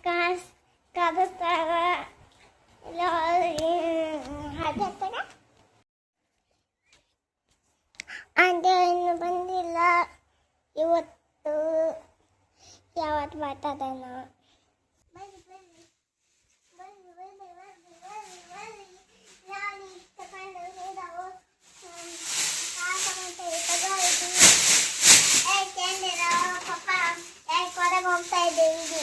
ಕಾದಿಸ್ತಾಗ ಹಾಕಿರ್ತಾಗ aunty ಇನ್ನು ಬಂದಿಲ್ಲ. ಇವತ್ತು ಯಾವತ್ತು ಬರ್ತದೇನ? ಹೋಗ್ತಾ ಇದ್ದೀವಿ.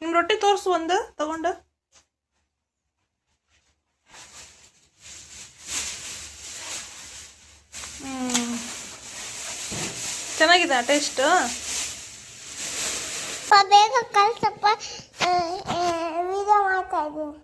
ನಿಮ್ಮ ರೊಟ್ಟಿ ತೋರಿಸು ಒಂದು ತಗೊಂಡು. ಚೆನ್ನಾಗಿದೆ ಟೇಸ್ಟ್. ಬೇಗ ಕಲ್ಸಪ್ಪ, ವಿಡಿಯೋ ಮಾಡ್ತಾ ಇದ್ದೀನಿ.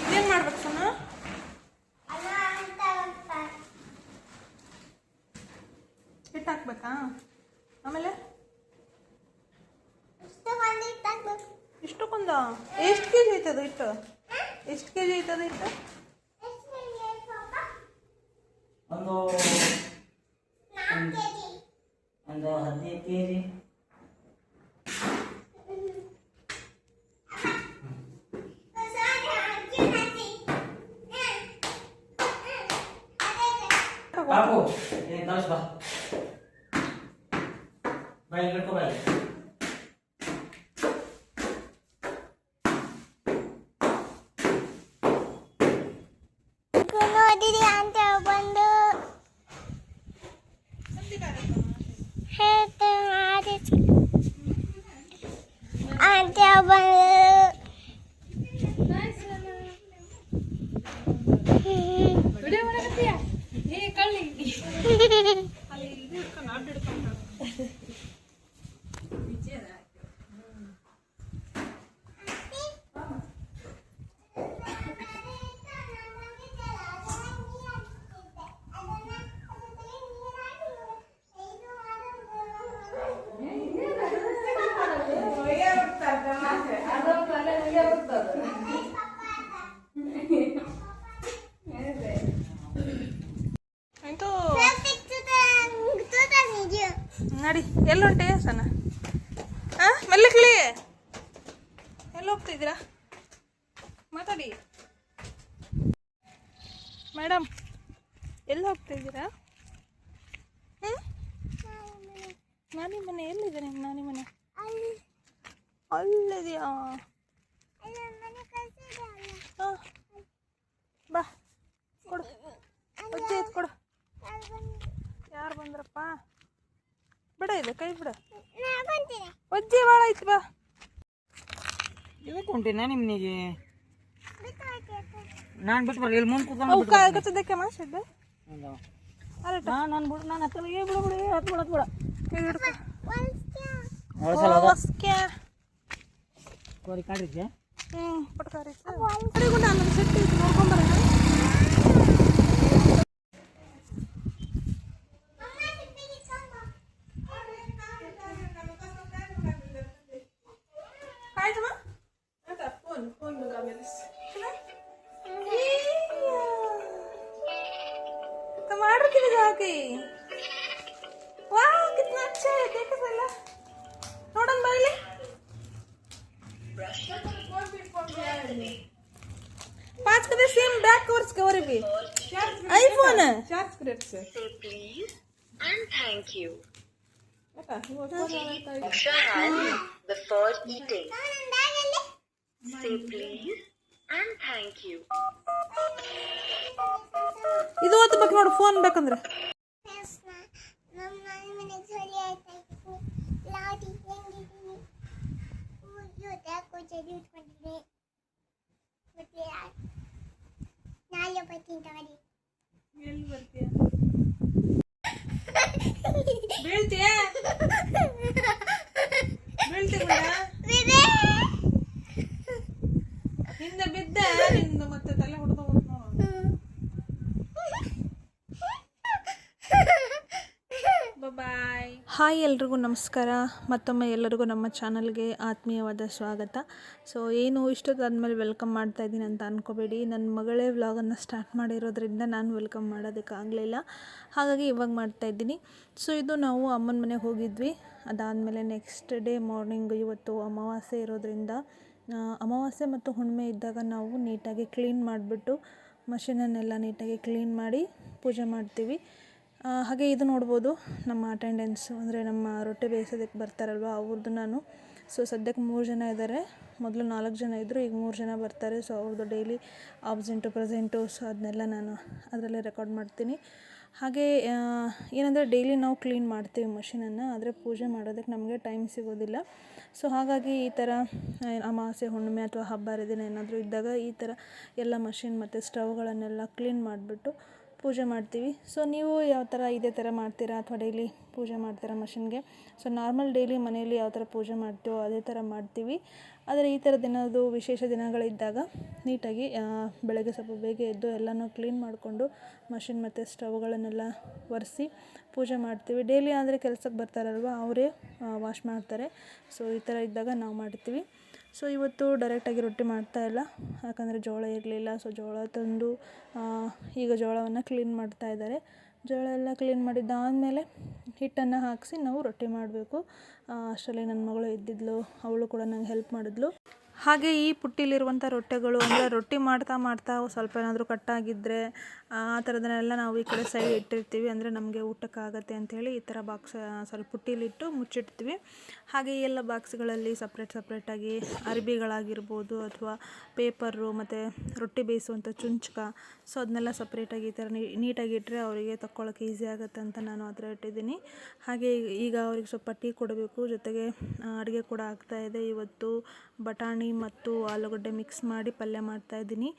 ಇದೇನು ಮಾಡ್ಬೇಕು ಸಣ್ಣ? ಹಿಟ್ಟು ಹಾಕ್ಬೇಕಾ? ಆಮೇಲೆ ಇಷ್ಟಕ್ಕೊಂದ ಎಷ್ಟು ಕೆ ಜಿ ಐತದ ಹಿಟ್ಟು? ಎಷ್ಟು ಕೆ ಜಿ ಐತದ ಹಿಟ್ಟು? ಒಂದು 15 kg. ಬಾಬು ಕಳಿಸ್ ಬಾ, ಬಾಯಿ ಬಿಡ್ಕೊ ಬಾಯಿ. ನೋಡಿರಿ ಅಂತ ಬಂದು ಹೇಳ್ತಾರೆ ಅಂತ ಬಂದು ನಡಿ. ಎಲ್ಲಿ ಹೊಂಟೆ ಸಣ್ಣ? ಮೆಲ್ಲಕ್ಲಿ ಎಲ್ಲಿ ಹೋಗ್ತಿದ್ದೀರಾ? ಮಾತಾಡಿ ಮೇಡಮ್, ಎಲ್ಲಿ ಹೋಗ್ತಾ ಇದ್ದೀರಾ? ನಾನಿ ಮನೆ ಎಲ್ಲಿದೆ? ನಿಮ್ಮ ನಾನಿ ಮನೆ ಅಲ್ಲಿದೆಯಾ? ಹಾಂ, ಬಾ ಕೊಡು, ಅಜ್ಜಿ ಎತ್ತು ಕೊಡು. ಯಾರು ಬಂದ್ರಪ್ಪ? ಬಿಡ, ಇದೆ ಕೈ ಬಿಡ. ಅಜ್ಜಿ ಭಾಳ ಐತಿ, ಬಾ. ಇದಕ್ಕೆ ಹೊಂಟೇನಾ ನಿಮ್ಮನಿಗೆ? ನಾನು ಬಿಟ್ಟು ಬರಲಿ, ಇಲ್ಲಿ ಮುಂದೆ ಕೂತ್ಕೊಂಡು ಗಚ್ಚದಕ್ಕೆ ಮಾಡಿಸಿದ್ದೆ. ನಾನು ಬಿಡು, ನಾನು ಹತ್ತಲ್ಲ. ಬಿಡು ಬಿಡು, ಹತ್ತು ಬಿಡ, ಹತ್ತು ಬಿಡ. ಕೋರಿ ಕಾಡ್ರಿದ್ದೆ. ಪಟ್ಕಾರಿ ನಾನು ಸೆಟ್ಟಿ ನೋಡ್ಕೊಂಬರ. टमाटर कितने जाके? वाह कितना अच्छा है, देखो पहला नोडन बाइले. पांच कदे सेम बैक कवर्स कवर भी आईफोन है. चार्ज करेट से please and thank you. Before eating, say please and thank you. ಇದು ಹೊತ್ತು ಬೇಕು ನೋಡು ಫೋನ್ ಬೇಕಂದ್ರೆ. ಎಲ್ಲಿ ಬರ್ತೀಯ? ಬೀಳ್ತೀಯ? ಬೀಳ್ತೀಯ ಹಿಂದೆ ಬಿದ್ದ ಹಾಯ್ ಎಲ್ರಿಗೂ ನಮಸ್ಕಾರ. ಮತ್ತೊಮ್ಮೆ ಎಲ್ಲರಿಗೂ ನಮ್ಮ ಚಾನಲ್ಗೆ ಆತ್ಮೀಯವಾದ ಸ್ವಾಗತ. ಸೊ ಏನು ಇಷ್ಟೊತ್ತಾದಮೇಲೆ ವೆಲ್ಕಮ್ ಮಾಡ್ತಾ ಇದ್ದೀನಿ ಅಂತ ಅಂದ್ಕೋಬೇಡಿ. ನನ್ನ ಮಗಳೇ ವ್ಲಾಗನ್ನು ಸ್ಟಾರ್ಟ್ ಮಾಡಿರೋದ್ರಿಂದ ನಾನು ವೆಲ್ಕಮ್ ಮಾಡೋದಕ್ಕಾಗಲಿಲ್ಲ, ಹಾಗಾಗಿ ಇವಾಗ ಮಾಡ್ತಾಯಿದ್ದೀನಿ. ಸೊ ಇದು ನಾವು ಅಮ್ಮನ ಮನೆಗೆ ಹೋಗಿದ್ವಿ. ಅದಾದಮೇಲೆ ನೆಕ್ಸ್ಟ್ ಡೇ ಮಾರ್ನಿಂಗ್ ಇವತ್ತು ಅಮಾವಾಸ್ಯೆ ಇರೋದ್ರಿಂದ ಅಮಾವಾಸ್ಯೆ ಮತ್ತು ಹುಣ್ಣಿಮೆ ಇದ್ದಾಗ ನಾವು ನೀಟಾಗಿ ಕ್ಲೀನ್ ಮಾಡಿಬಿಟ್ಟು ಮಷೀನನ್ನೆಲ್ಲ ನೀಟಾಗಿ ಕ್ಲೀನ್ ಮಾಡಿ ಪೂಜೆ ಮಾಡ್ತೀವಿ. ಹಾಗೆ ಇದು ನೋಡ್ಬೋದು ನಮ್ಮ ಅಟೆಂಡೆನ್ಸು, ಅಂದರೆ ನಮ್ಮ ರೊಟ್ಟಿ ಬೇಯಿಸೋದಕ್ಕೆ ಬರ್ತಾರಲ್ವ ಅವ್ರದ್ದು ನಾನು. ಸೊ ಸದ್ಯಕ್ಕೆ 3 ಜನ ಇದ್ದಾರೆ. ಮೊದಲು 4 ಜನ ಇದ್ದರು, ಈಗ 3 ಜನ ಬರ್ತಾರೆ. ಸೊ ಅವ್ರದ್ದು ಡೈಲಿ ಆಬ್ಸೆಂಟು ಪ್ರೆಸೆಂಟು ಸೊ ಅದನ್ನೆಲ್ಲ ನಾನು ಅದರಲ್ಲೇ ರೆಕಾರ್ಡ್ ಮಾಡ್ತೀನಿ. ಹಾಗೆ ಏನಂದರೆ ಡೈಲಿ ನಾವು ಕ್ಲೀನ್ ಮಾಡ್ತೀವಿ ಮಷೀನನ್ನು, ಆದರೆ ಪೂಜೆ ಮಾಡೋದಕ್ಕೆ ನಮಗೆ ಟೈಮ್ ಸಿಗೋದಿಲ್ಲ. ಸೊ ಹಾಗಾಗಿ ಈ ಥರ ಅಮಾವಾಸ್ಯೆ ಹುಣ್ಣಿಮೆ ಅಥವಾ ಹಬ್ಬ ಹರಿದಿನ ಏನಾದರೂ ಇದ್ದಾಗ ಈ ಥರ ಎಲ್ಲ ಮಷೀನ್ ಮತ್ತು ಸ್ಟವ್ಗಳನ್ನೆಲ್ಲ ಕ್ಲೀನ್ ಮಾಡಿಬಿಟ್ಟು ಪೂಜೆ ಮಾಡ್ತೀವಿ. ಸೊ ನೀವು ಯಾವ ಥರ ಇದೇ ಥರ ಮಾಡ್ತೀರಾ ಅಥವಾ ಡೈಲಿ ಪೂಜೆ ಮಾಡ್ತೀರಾ ಮಷೀನ್ಗೆ? ಸೊ ನಾರ್ಮಲ್ ಡೈಲಿ ಮನೆಯಲ್ಲಿ ಯಾವ ಥರ ಪೂಜೆ ಮಾಡ್ತೀವೋ ಅದೇ ಥರ ಮಾಡ್ತೀವಿ. ಆದರೆ ಈ ಥರ ದಿನದ್ದು ವಿಶೇಷ ದಿನಗಳಿದ್ದಾಗ ನೀಟಾಗಿ ಬೆಳಗ್ಗೆ ಸ್ವಲ್ಪ ಬೇಗ ಎದ್ದು ಎಲ್ಲನೂ ಕ್ಲೀನ್ ಮಾಡಿಕೊಂಡು ಮಷೀನ್ ಮತ್ತು ಸ್ಟವ್ಗಳನ್ನೆಲ್ಲ ಒರೆಸಿ ಪೂಜೆ ಮಾಡ್ತೀವಿ. ಡೈಲಿ ಆದರೆ ಕೆಲಸಕ್ಕೆ ಬರ್ತಾರಲ್ವ ಅವರೇ ವಾಶ್ ಮಾಡ್ತಾರೆ. ಸೊ ಈ ಥರ ಇದ್ದಾಗ ನಾವು ಮಾಡ್ತೀವಿ. ಸೊ ಇವತ್ತು ಡೈರೆಕ್ಟಾಗಿ ರೊಟ್ಟಿ ಮಾಡ್ತಾಯಿಲ್ಲ, ಯಾಕಂದರೆ ಜೋಳ ಇರಲಿಲ್ಲ. ಸೊ ಜೋಳ ತಂದು ಈಗ ಜೋಳವನ್ನು ಕ್ಲೀನ್ ಮಾಡ್ತಾಯಿದ್ದಾರೆ. ಜೋಳ ಎಲ್ಲ ಕ್ಲೀನ್ ಮಾಡಿದ್ದಾದಮೇಲೆ ಹಿಟ್ಟನ್ನು ಹಾಕಿಸಿ ನಾವು ರೊಟ್ಟಿ ಮಾಡಬೇಕು. ಅಷ್ಟರಲ್ಲಿ ನನ್ನ ಮಗಳು ಎದ್ದಿದ್ಲು, ಅವಳು ಕೂಡ ನಂಗೆ ಹೆಲ್ಪ್ ಮಾಡಿದ್ಲು. ಹಾಗೆ ಈ ಪುಟ್ಟಿಲಿರುವಂಥ ರೊಟ್ಟಿಗಳು, ಅಂದರೆ ರೊಟ್ಟಿ ಮಾಡ್ತಾ ಸ್ವಲ್ಪ ಏನಾದರೂ ಕಟ್ಟಾಗಿದ್ದರೆ ಆ ಥರದನ್ನೆಲ್ಲ ನಾವು ಈ ಕಡೆ ಸೈಡ್ ಇಟ್ಟಿರ್ತೀವಿ. ಅಂದರೆ ನಮಗೆ ಊಟಕ್ಕಾಗತ್ತೆ ಅಂಥೇಳಿ ಈ ಥರ ಪುಟ್ಟಿಲಿಟ್ಟು ಮುಚ್ಚಿಡ್ತೀವಿ. ಹಾಗೆ ಈ ಎಲ್ಲ ಬಾಕ್ಸ್ಗಳಲ್ಲಿ ಸಪ್ರೇಟಾಗಿ ಅರ್ಬಿಗಳಾಗಿರ್ಬೋದು ಅಥವಾ ಪೇಪರು ಮತ್ತು ರೊಟ್ಟಿ ಬೇಯಿಸುವಂಥ ಚುಂಚ್ಕ, ಸೊ ಅದನ್ನೆಲ್ಲ ಸಪ್ರೇಟಾಗಿ ಈ ಥರ ನೀಟಾಗಿ ಇಟ್ಟರೆ ಅವರಿಗೆ ತಕ್ಕೊಳ್ಳೋಕೆ ಈಸಿ ಆಗುತ್ತೆ ಅಂತ ನಾನು ಆ ಥರ ಇಟ್ಟಿದ್ದೀನಿ. ಹಾಗೆ ಈಗ ಅವ್ರಿಗೆ ಸ್ವಲ್ಪ ಟೀ ಕೊಡಬೇಕು, ಜೊತೆಗೆ ಅಡುಗೆ ಕೂಡ ಆಗ್ತಾಯಿದೆ. ಇವತ್ತು ಬಟಾಣಿ ಮತ್ತು ಆಲೂಗಡ್ಡೆ ಮಿಕ್ಸ್ ಮಾಡಿ ಪಲ್ಯ ಮಾಡ್ತಾಯಿದ್ದೀನಿ.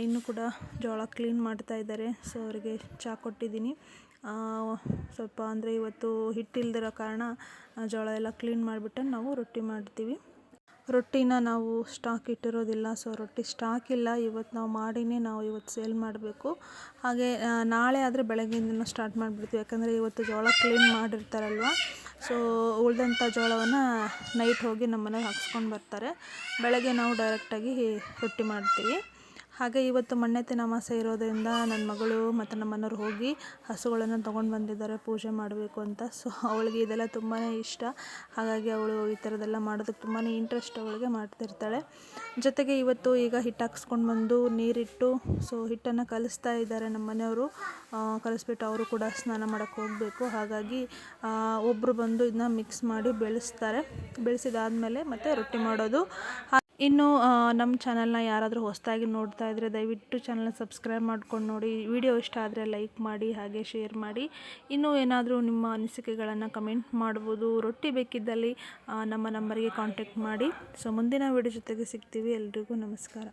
ಇನ್ನೂ ಕೂಡ ಜೋಳ ಕ್ಲೀನ್ ಮಾಡ್ತಾ ಇದ್ದಾರೆ. ಸೊ ಅವರಿಗೆ ಚಹಾ ಕೊಟ್ಟಿದ್ದೀನಿ. ಸ್ವಲ್ಪ ಅಂದರೆ ಇವತ್ತು ಹಿಟ್ಟಿಲ್ದಿರೋ ಕಾರಣ ಜೋಳ ಎಲ್ಲ ಕ್ಲೀನ್ ಮಾಡಿಬಿಟ್ಟು ನಾವು ರೊಟ್ಟಿ ಮಾಡ್ತೀವಿ. ರೊಟ್ಟಿನ ನಾವು ಸ್ಟಾಕ್ ಇಟ್ಟಿರೋದಿಲ್ಲ. ಸೊ ರೊಟ್ಟಿ ಸ್ಟಾಕ್ ಇಲ್ಲ, ಇವತ್ತು ನಾವು ಮಾಡಿನೇ ನಾವು ಇವತ್ತು ಸೇಲ್ ಮಾಡಬೇಕು. ಹಾಗೆ ನಾಳೆ ಆದರೆ ಬೆಳಗ್ಗೆಯಿಂದನೂ ಸ್ಟಾರ್ಟ್ ಮಾಡಿಬಿಡ್ತೀವಿ, ಯಾಕಂದರೆ ಇವತ್ತು ಜೋಳ ಕ್ಲೀನ್ ಮಾಡಿರ್ತಾರಲ್ವ. ಸೊ ಉಳಿದಂಥ ಜೋಳವನ್ನು ನೈಟ್ ಹೋಗಿ ನಮ್ಮ ಮನೆಗೆ ಹಾಕ್ಸ್ಕೊಂಡು ಬರ್ತಾರೆ. ಬೆಳಗ್ಗೆ ನಾವು ಡೈರೆಕ್ಟಾಗಿ ರೊಟ್ಟಿ ಮಾಡ್ತೀವಿ. ಹಾಗೆ ಇವತ್ತು ಮಣ್ಣೆತ್ತಿನ ಅಮಾವಾಸ್ಯೆ ಇರೋದರಿಂದ ನನ್ನ ಮಗಳು ಮತ್ತು ನಮ್ಮ ಮನೆಯವ್ರು ಹೋಗಿ ಹಸುಗಳನ್ನು ತೊಗೊಂಡು ಬಂದಿದ್ದಾರೆ ಪೂಜೆ ಮಾಡಬೇಕು ಅಂತ. ಸೊ ಅವಳಿಗೆ ಇದೆಲ್ಲ ತುಂಬಾ ಇಷ್ಟ. ಹಾಗಾಗಿ ಅವಳು ಈ ಥರದ್ದೆಲ್ಲ ಮಾಡೋದಕ್ಕೆ ತುಂಬಾ ಇಂಟ್ರೆಸ್ಟ್ ಅವಳಿಗೆ, ಮಾಡ್ತಿರ್ತಾಳೆ. ಜೊತೆಗೆ ಇವತ್ತು ಈಗ ಹಿಟ್ಟು ಹಾಕ್ಸ್ಕೊಂಡು ಬಂದು ನೀರಿಟ್ಟು ಸೊ ಹಿಟ್ಟನ್ನು ಕಲಿಸ್ತಾ ಇದ್ದಾರೆ ನಮ್ಮ ಮನೆಯವರು. ಕಲಿಸ್ಬಿಟ್ಟು ಅವರು ಕೂಡ ಸ್ನಾನ ಮಾಡೋಕ್ಕೆ ಹೋಗಬೇಕು. ಹಾಗಾಗಿ ಒಬ್ಬರು ಬಂದು ಇದನ್ನ ಮಿಕ್ಸ್ ಮಾಡಿ ಬೆಳೆಸಿದಾದಮೇಲೆ ಮತ್ತು ರೊಟ್ಟಿ ಮಾಡೋದು. ಇನ್ನು ನಮ್ಮ ಚಾನಲ್ನ ಯಾರಾದರೂ ಹೊಸದಾಗಿ ನೋಡ್ತಾ ಇದ್ದರೆ ದಯವಿಟ್ಟು ಚಾನಲ್ನ ಸಬ್ಸ್ಕ್ರೈಬ್ ಮಾಡ್ಕೊಂಡು ನೋಡಿ. ವಿಡಿಯೋ ಇಷ್ಟ ಆದರೆ ಲೈಕ್ ಮಾಡಿ, ಹಾಗೆ ಶೇರ್ ಮಾಡಿ. ಇನ್ನೂ ಏನಾದರೂ ನಿಮ್ಮ ಅನಿಸಿಕೆಗಳನ್ನು ಕಮೆಂಟ್ ಮಾಡ್ಬೋದು. ರೊಟ್ಟಿ ಬೇಕಿದ್ದಲ್ಲಿ ನಮ್ಮ ನಂಬರ್ಗೆ ಕಾಂಟ್ಯಾಕ್ಟ್ ಮಾಡಿ. ಸೊ ಮುಂದಿನ ವಿಡಿಯೋ ಜೊತೆಗೆ ಸಿಗ್ತೀವಿ. ಎಲ್ರಿಗೂ ನಮಸ್ಕಾರ.